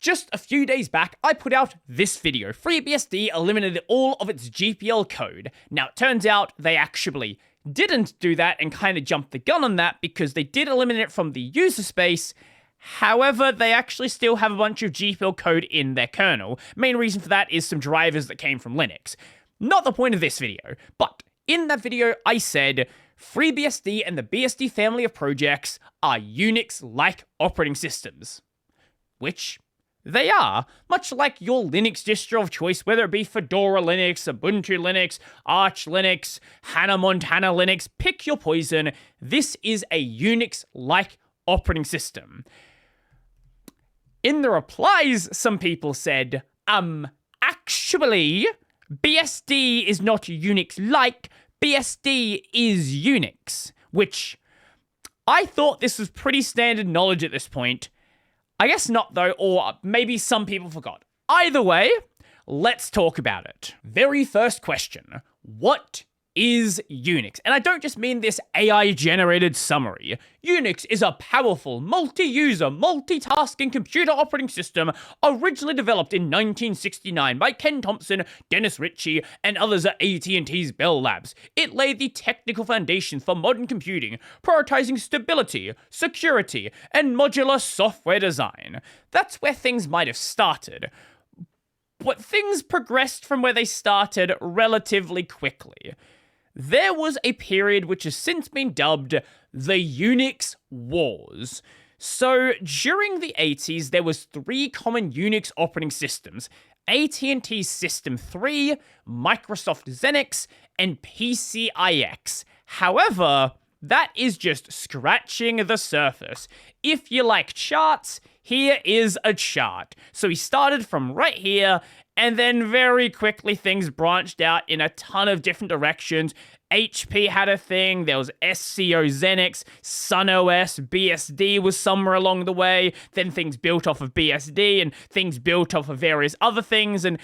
Just a few days back, I put out this video. FreeBSD eliminated all of its GPL code. Now, it turns out they actually didn't do that and kind of jumped the gun on that because they did eliminate it from the user space. However, they actually still have a bunch of GPL code in their kernel. Main reason for that is some drivers that came from Linux. Not the point of this video, but in that video, I said FreeBSD and the BSD family of projects are Unix-like operating systems. Which they are, much like your Linux distro of choice, whether it be Fedora Linux, Ubuntu Linux, Arch Linux, Hannah Montana Linux, pick your poison. This is a Unix-like operating system. In the replies, some people said, actually, BSD is not Unix-like, BSD is Unix, which I thought this was pretty standard knowledge at this point. I guess not though, or maybe some people forgot. Either way, let's talk about it. Very first question, what is Unix? And I don't just mean this AI-generated summary. Unix is a powerful, multi-user, multitasking computer operating system originally developed in 1969 by Ken Thompson, Dennis Ritchie, and others at AT&T's Bell Labs. It laid the technical foundation for modern computing, prioritizing stability, security, and modular software design. That's where things might have started. But things progressed from where they started relatively quickly. There was a period which has since been dubbed the Unix Wars. So during the 80s, there was 3 common Unix operating systems: AT&T's System 3, Microsoft Xenix, and PCIX. However, that is just scratching the surface. If you like charts, here is a chart. So he started from right here, and then very quickly things branched out in a ton of different directions. HP had a thing, there was SCO Xenix, SunOS, BSD was somewhere along the way, then things built off of BSD, and things built off of various other things, and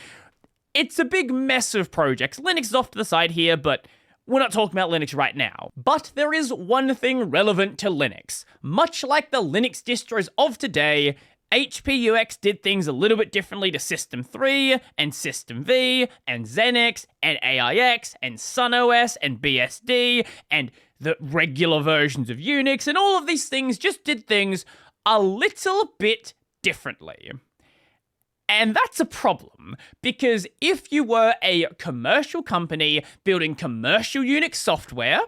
it's a big mess of projects. Linux is off to the side here, but we're not talking about Linux right now. But there is one thing relevant to Linux. Much like the Linux distros of today, HP UX did things a little bit differently to System 3, and System V, and Xenix, and AIX, and SunOS, and BSD, and the regular versions of Unix, and all of these things just did things a little bit differently. And that's a problem, because if you were a commercial company building commercial Unix software,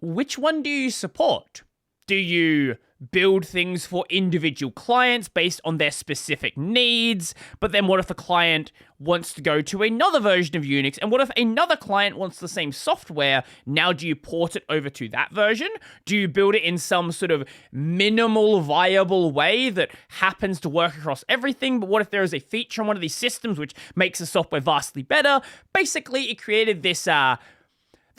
which one do you support? Do you build things for individual clients based on their specific needs? But then what if the client wants to go to another version of Unix? And what if another client wants the same software? Now do you port it over to that version? Do you build it in some sort of minimal viable way that happens to work across everything? But what if there is a feature on one of these systems which makes the software vastly better? Basically, it created this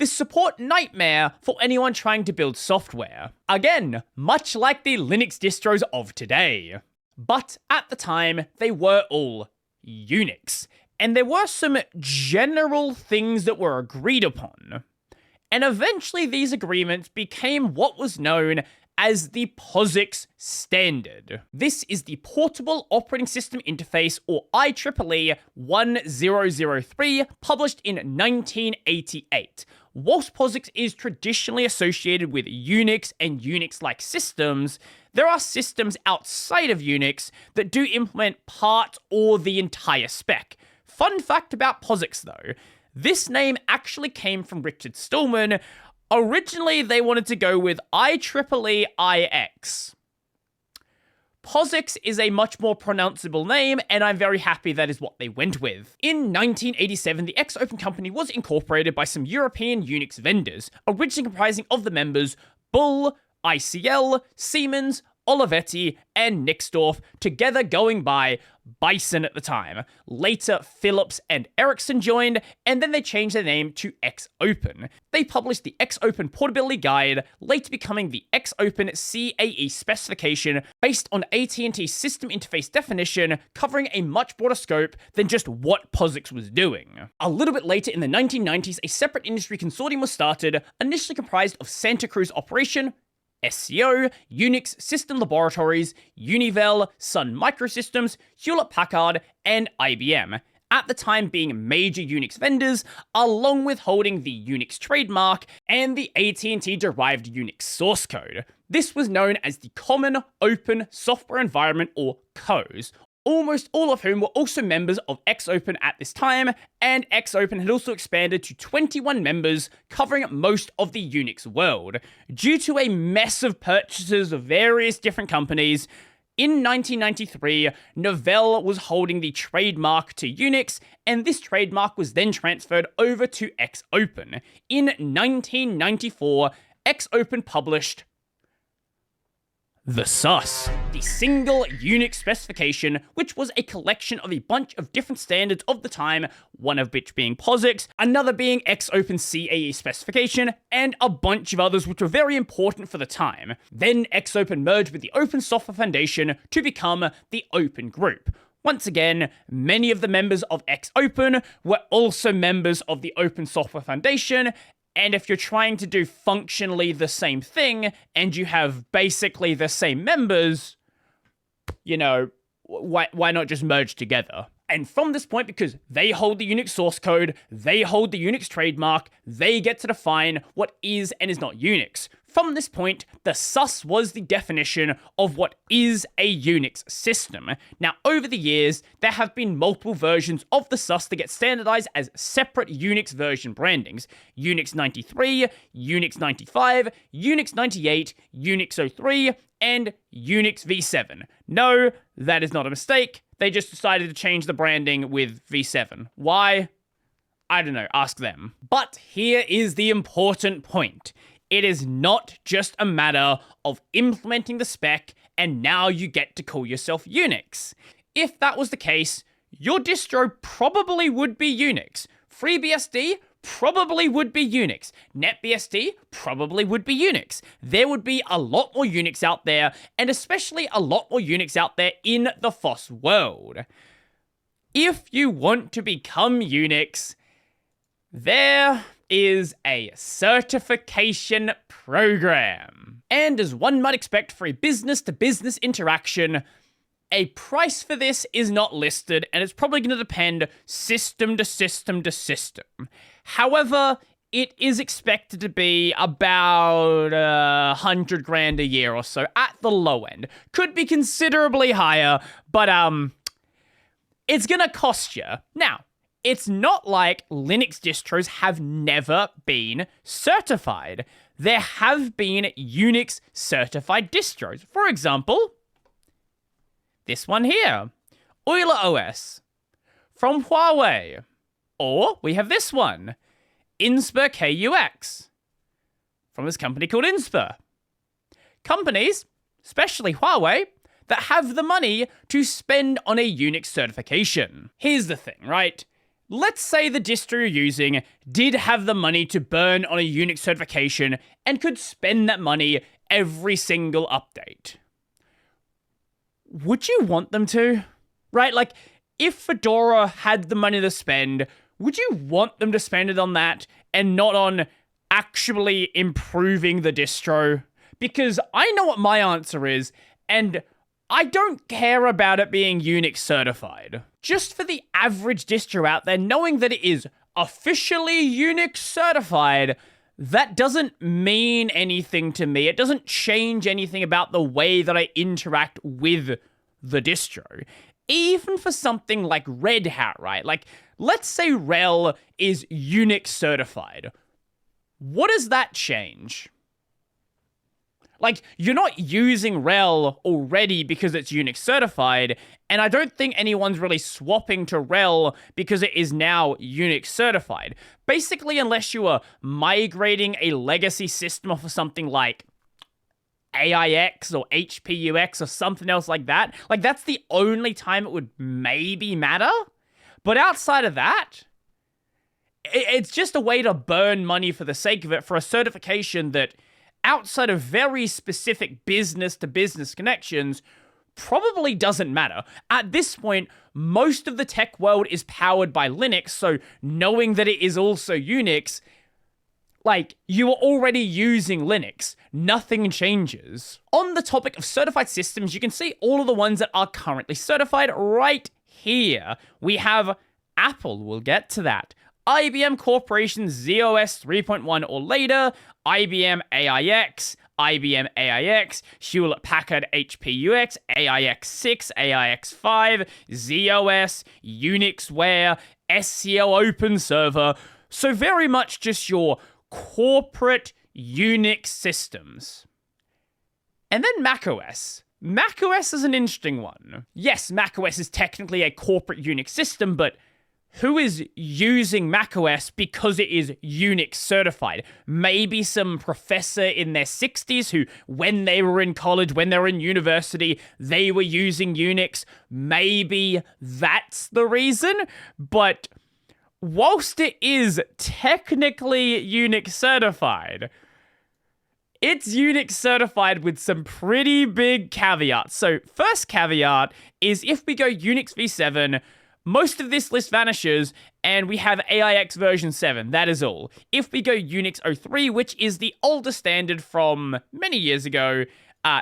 support nightmare for anyone trying to build software. Again, much like the Linux distros of today. But at the time, they were all Unix. And there were some general things that were agreed upon. And eventually these agreements became what was known as the POSIX standard. This is the Portable Operating System Interface, or IEEE 1003, published in 1988. Whilst POSIX is traditionally associated with Unix and Unix-like systems, there are systems outside of Unix that do implement part or the entire spec. Fun fact about POSIX though, this name actually came from Richard Stallman. Originally, they wanted to go with IEEE IX. POSIX is a much more pronounceable name, and I'm very happy that is what they went with. In 1987, the X-Open company was incorporated by some European Unix vendors, originally comprising of the members Bull, ICL, Siemens, Olivetti, and Nixdorf, together going by Bison at the time. Later, Philips and Ericsson joined, and then they changed their name to X-Open. They published the X-Open Portability Guide, later becoming the X-Open CAE specification, based on AT&T's system interface definition, covering a much broader scope than just what POSIX was doing. A little bit later in the 1990s, a separate industry consortium was started, initially comprised of Santa Cruz Operation, SCO, Unix System Laboratories, Univel, Sun Microsystems, Hewlett-Packard, and IBM, at the time being major Unix vendors, along with holding the Unix trademark and the AT&T-derived Unix source code. This was known as the Common Open Software Environment, or COES, almost all of whom were also members of XOpen at this time, and XOpen had also expanded to 21 members, covering most of the Unix world. Due to a mess of purchases of various different companies, in 1993, Novell was holding the trademark to Unix, and this trademark was then transferred over to XOpen. In 1994, XOpen published the SUS, the single Unix specification, which was a collection of a bunch of different standards of the time, one of which being POSIX, another being XOpen CAE specification, and a bunch of others which were very important for the time. Then XOpen merged with the Open Software Foundation to become the Open Group. Once again, many of the members of XOpen were also members of the Open Software Foundation, and if you're trying to do functionally the same thing, and you have basically the same members, you know, why not just merge together? And from this point, because they hold the Unix source code, they hold the Unix trademark, they get to define what is and is not Unix. From this point, the SUS was the definition of what is a Unix system. Now, over the years, there have been multiple versions of the SUS that get standardized as separate Unix version brandings. Unix 93, Unix 95, Unix 98, Unix 03, and Unix v7. No, that is not a mistake. They just decided to change the branding with v7. Why? I don't know, ask them. But here is the important point. It is not just a matter of implementing the spec and now you get to call yourself Unix. If that was the case, your distro probably would be Unix. FreeBSD probably would be Unix. NetBSD probably would be Unix. There would be a lot more Unix out there, and especially a lot more Unix out there in the FOSS world. If you want to become Unix, there is a certification program. And as one might expect for a business-to-business interaction, a price for this is not listed, and it's probably going to depend system to system to system. However, it is expected to be about $100 grand a year or so at the low end. Could be considerably higher, but it's going to cost you. Now, it's not like Linux distros have never been certified. There have been Unix certified distros. For example, this one here, Euler OS, from Huawei. Or we have this one, Inspur KUX, from this company called Inspur. Companies, especially Huawei, that have the money to spend on a Unix certification. Here's the thing, right? Let's say the distro you're using did have the money to burn on a Unix certification and could spend that money every single update. Would you want them to? Right? Like, if Fedora had the money to spend, would you want them to spend it on that and not on actually improving the distro? Because I know what my answer is, and I don't care about it being Unix certified. Just for the average distro out there, knowing that it is officially Unix certified, that doesn't mean anything to me. It doesn't change anything about the way that I interact with the distro. Even for something like Red Hat, right? Like, let's say RHEL is Unix certified. What does that change? Like, you're not using RHEL already because it's Unix certified, and I don't think anyone's really swapping to RHEL because it is now Unix certified. Basically, unless you are migrating a legacy system off of something like AIX or HPUX or something else like that, like, that's the only time it would maybe matter. But outside of that, it's just a way to burn money for the sake of it for a certification that, outside of very specific business-to-business connections, probably doesn't matter. At this point, most of the tech world is powered by Linux, so knowing that it is also Unix, Like, you are already using Linux. Nothing changes. On the topic of certified systems, you can see all of the ones that are currently certified right here. We have Apple, we'll get to that. IBM Corporation z/OS 3.1 or later, IBM AIX, IBM AIX, Hewlett-Packard HPUX, AIX6, AIX5, z/OS, Unixware, SCL Open Server. So very much just your corporate Unix systems. And then macOS. macOS is an interesting one. Yes, macOS is technically a corporate Unix system, but who is using macOS because it is Unix certified? Maybe some professor in their 60s who, when they were in college, when they were in university, they were using Unix. Maybe that's the reason, but whilst it is technically Unix certified, it's Unix certified with some pretty big caveats. So first caveat is if we go Unix v7, most of this list vanishes and we have AIX version 7, that is all. If we go Unix 03, which is the older standard from many years ago,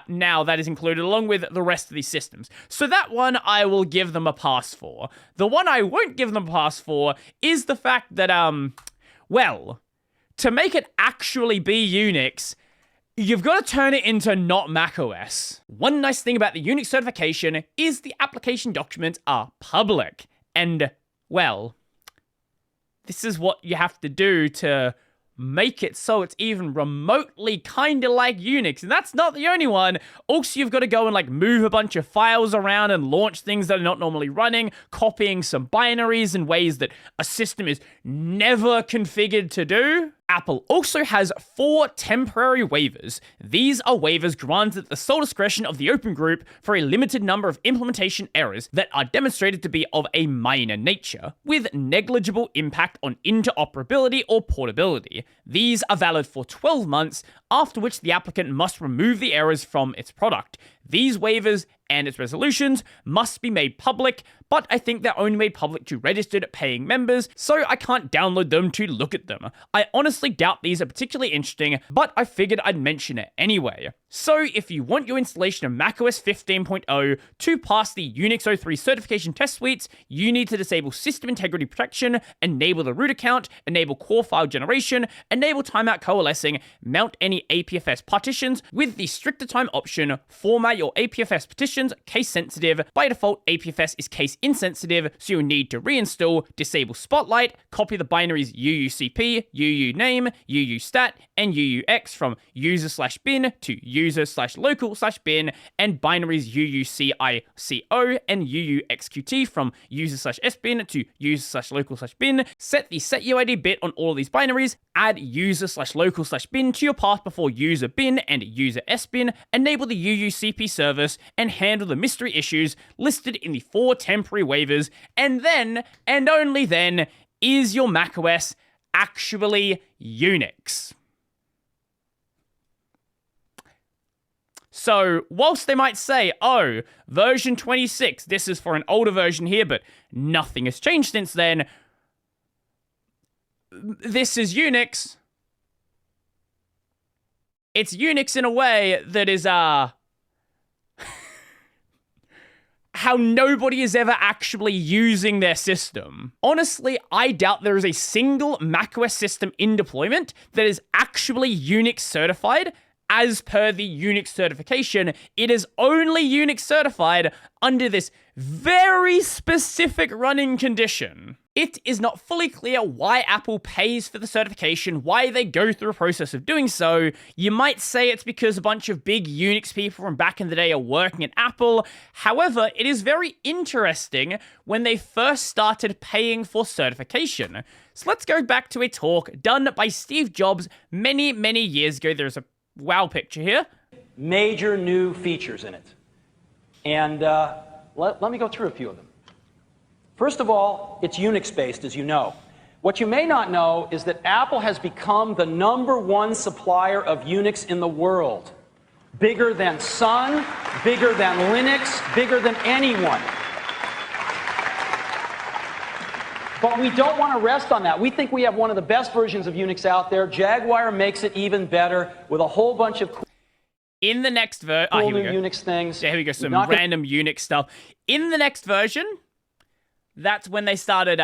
now that is included along with the rest of these systems. So that one I will give them a pass for. The one I won't give them a pass for is the fact that, well, to make it actually be Unix, you've got to turn it into not macOS. One nice thing about the Unix certification is the application documents are public. And, well, this is what you have to do to make it so it's even remotely kind of like Unix. And that's not the only one. Also, you've got to go and like move a bunch of files around and launch things that are not normally running, copying some binaries in ways that a system is never configured to do. Apple also has 4 temporary waivers. These are waivers granted at the sole discretion of the open group for a limited number of implementation errors that are demonstrated to be of a minor nature, with negligible impact on interoperability or portability. These are valid for 12 months, after which the applicant must remove the errors from its product. These waivers and its resolutions must be made public, but I think they're only made public to registered paying members, so I can't download them to look at them. I honestly doubt these are particularly interesting, but I figured I'd mention it anyway. So if you want your installation of macOS 15.0 to pass the Unix 03 certification test suites, you need to disable system integrity protection, enable the root account, enable core file generation, enable timeout coalescing, mount any APFS partitions with the stricter time option, format your APFS partitions case sensitive. By default, APFS is case insensitive, so you'll need to reinstall, disable Spotlight, copy the binaries UUCP, UUName, UUStat, and UUX from user/bin to user/local/bin, and binaries UUCICO and UUXQT from user/sbin to user/local/bin. Set the setuid bit on all of these binaries, add user/local/bin to your path before user bin and user sbin, enable the UUCP service, and handle the mystery issues listed in the 4 temporary waivers, and then, and only then, is your macOS actually Unix. So, whilst they might say, oh, version 26, this is for an older version here, but nothing has changed since then, this is Unix. It's Unix in a way that is, how nobody is ever actually using their system. Honestly, I doubt there is a single macOS system in deployment that is actually Unix certified. As per the Unix certification, it is only Unix certified under this very specific running condition. It is not fully clear why Apple pays for the certification, why they go through a process of doing so. You might say it's because a bunch of big Unix people from back in the day are working at Apple. However, it is very interesting when they first started paying for certification. So let's go back to a talk done by Steve Jobs many, many years ago. There's a wow picture here. Major new features in it. And let me go through a few of them. First of all, it's Unix-based, as you know. What you may not know is that Apple has become the #1 supplier of Unix in the world. Bigger than Sun, bigger than Linux, bigger than anyone. But we don't want to rest on that. We think we have one of the best versions of Unix out there. Jaguar makes it even better with a whole bunch of in the next cool new Unix things. Yeah, here we go. Some random Unix stuff. In the next version, that's when they started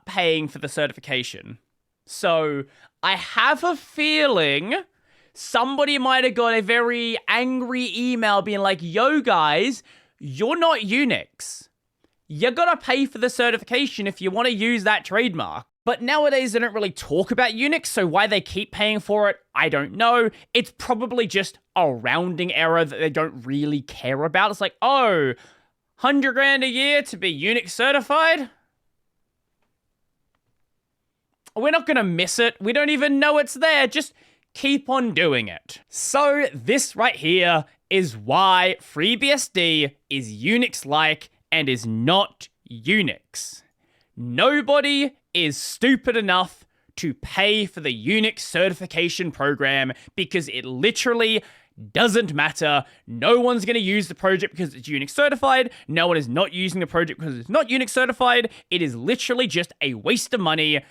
paying for the certification. So I have a feeling somebody might have got a very angry email being like, yo guys, you're not Unix. You gotta pay for the certification if you want to use that trademark. But nowadays, they don't really talk about Unix, so why they keep paying for it, I don't know. It's probably just a rounding error that they don't really care about. It's like, oh, 100 grand a year to be Unix certified? We're not gonna miss it. We don't even know it's there. Just keep on doing it. So this right here is why FreeBSD is Unix-like and is not Unix. Nobody is stupid enough to pay for the Unix certification program because it literally doesn't matter. No one's going to use the project because it's Unix certified. No one is not using the project because it's not Unix certified. It is literally just a waste of money.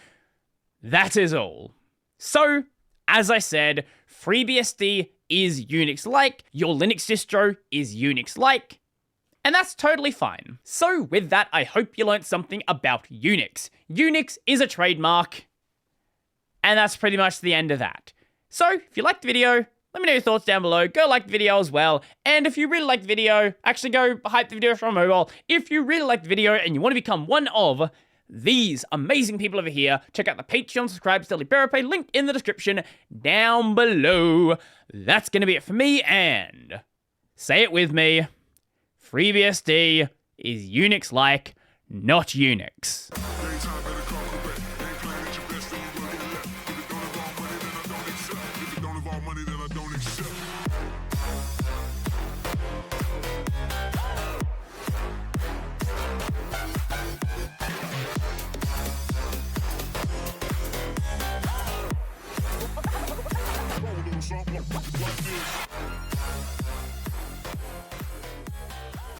That is all. So, as I said, FreeBSD is Unix-like. Your Linux distro is Unix-like. And that's totally fine. So with that, I hope you learned something about Unix. Unix is a trademark, and that's pretty much the end of that. So if you liked the video, let me know your thoughts down below. Go like the video as well. And if you really liked the video, actually go hype the video from mobile. If you really liked the video and you want to become one of these amazing people over here, check out the Patreon, subscribe, Steadily Bearer Pay, linked in the description down below. That's going to be it for me, and say it with me. FreeBSD is Unix-like, not Unix.